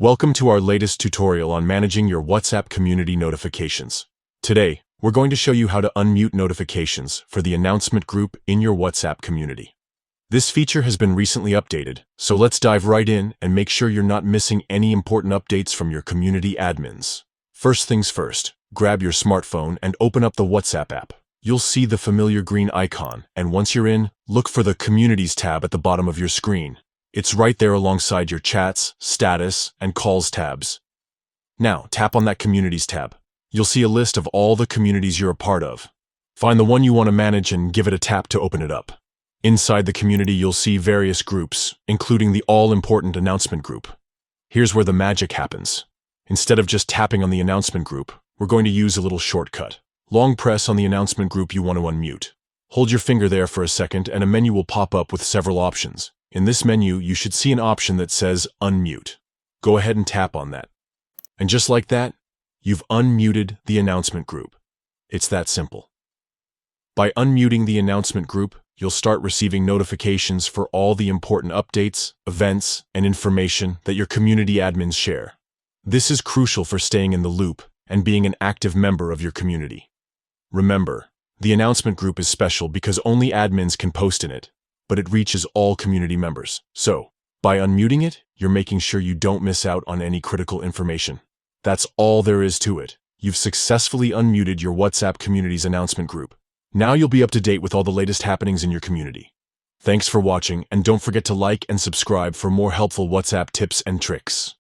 Welcome to our latest tutorial on managing your WhatsApp community notifications. Today, we're going to show you how to unmute notifications for the announcement group in your WhatsApp community. This feature has been recently updated, so let's dive right in and make sure you're not missing any important updates from your community admins. First things first, grab your smartphone and open up the WhatsApp app. You'll see the familiar green icon, and once you're in, look for the Communities tab at the bottom of your screen. It's right there alongside your Chats, Status, and Calls tabs. Now, tap on that Communities tab. You'll see a list of all the communities you're a part of. Find the one you want to manage and give it a tap to open it up. Inside the community, you'll see various groups, including the all-important announcement group. Here's where the magic happens. Instead of just tapping on the announcement group, we're going to use a little shortcut. Long press on the announcement group you want to unmute. Hold your finger there for a second and a menu will pop up with several options. In this menu, you should see an option that says Unmute. Go ahead and tap on that. And just like that, you've unmuted the announcement group. It's that simple. By unmuting the announcement group, you'll start receiving notifications for all the important updates, events, and information that your community admins share. This is crucial for staying in the loop and being an active member of your community. Remember, the announcement group is special because only admins can post in it, but it reaches all community members. So, by unmuting it, you're making sure you don't miss out on any critical information. That's all there is to it. You've successfully unmuted your WhatsApp community's announcement group. Now you'll be up to date with all the latest happenings in your community. Thanks for watching, and don't forget to like and subscribe for more helpful WhatsApp tips and tricks.